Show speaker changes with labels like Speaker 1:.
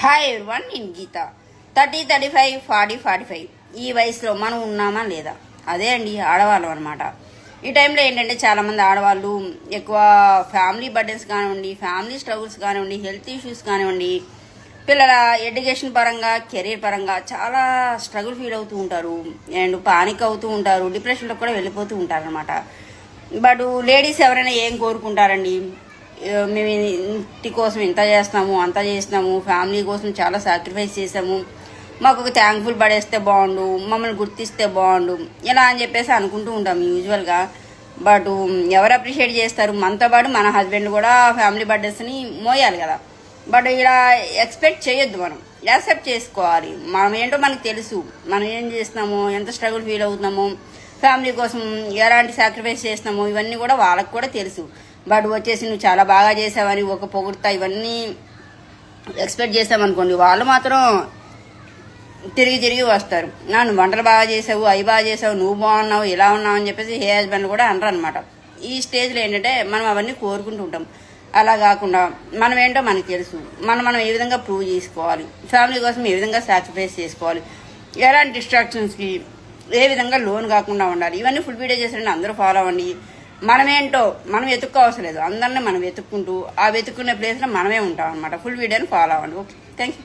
Speaker 1: Hi everyone, నేను గీత. 30, 35, 40, 45 ఈ వయసులో మనం ఉన్నామా లేదా, అదే అండి ఆడవాళ్ళం అనమాట. ఈ టైంలో ఏంటంటే చాలామంది ఆడవాళ్ళు ఎక్కువ ఫ్యామిలీ బర్డెన్స్ కానివ్వండి, ఫ్యామిలీ స్ట్రగుల్స్ కానివ్వండి, హెల్త్ ఇష్యూస్ కానివ్వండి, పిల్లల ఎడ్యుకేషన్ పరంగా, కెరీర్ పరంగా చాలా స్ట్రగుల్ ఫీల్ అవుతూ ఉంటారు అండ్ పానిక్ అవుతూ ఉంటారు, డిప్రెషన్లో కూడా వెళ్ళిపోతూ ఉంటారు అనమాట. బట్ లేడీస్ ఎవరైనా ఏం కోరుకుంటారండి, మేము ఇంటి కోసం ఇంత చేస్తాము, అంత చేస్తున్నాము, ఫ్యామిలీ కోసం చాలా సాక్రిఫైస్ చేసాము, మాకు ఒక థ్యాంక్ఫుల్ పడేస్తే బాగుండు, మమ్మల్ని గుర్తిస్తే బాగుండు ఇలా అని చెప్పేసి అనుకుంటూ ఉంటాం యూజువల్గా. బట్ ఎవరు అప్రిషియేట్ చేస్తారు? మనతో పాటు మన హస్బెండ్ కూడా ఫ్యామిలీ బర్త్డేస్ని మోయాలి కదా. బట్ ఇలా ఎక్స్పెక్ట్ చేయొద్దు, మనం యాక్సెప్ట్ చేసుకోవాలి. మనం ఏంటో మనకు తెలుసు, మనం ఏం చేస్తున్నామో, ఎంత స్ట్రగుల్ ఫీల్ అవుతున్నామో, ఫ్యామిలీ కోసం ఎలాంటి సాక్రిఫైస్ చేస్తున్నామో ఇవన్నీ కూడా వాళ్ళకు కూడా తెలుసు. బట్ వచ్చేసి నువ్వు చాలా బాగా చేసావని ఒక పొగుడుతా ఇవన్నీ ఎక్స్పెక్ట్ చేసామనుకోండి, వాళ్ళు మాత్రం తిరిగి వస్తారు. నువ్వు వంటలు బాగా చేసావు, అవి బాగా చేసావు, నువ్వు బాగున్నావు, ఇలా ఉన్నావు అని చెప్పేసి ఏ హస్బెండ్ కూడా అనరు అనమాట. ఈ స్టేజ్లో ఏంటంటే మనం అవన్నీ కోరుకుంటూ ఉంటాం. అలా కాకుండా మనం ఏంటో మనకు తెలుసు, మనం ఏ విధంగా ప్రూవ్ చేసుకోవాలి, ఫ్యామిలీ కోసం ఏ విధంగా సాక్రిఫైస్ చేసుకోవాలి, ఎలాంటి డిస్ట్రాక్షన్స్కి ఏ విధంగా లోన్ కాకుండా ఉండాలి, ఇవన్నీ ఫుల్ వీడియో చేసారండి. అందరూ ఫాలో అవ్వండి. మనమేంటో మనం వెతుక్కోవసరం లేదు, అందరినీ మనం వెతుక్కుంటూ ఆ వెతుక్కునే ప్లేస్లో మనమే ఉంటాం అనమాట. ఫుల్ వీడియోని ఫాలో అవ్వండి. Okay, thank you.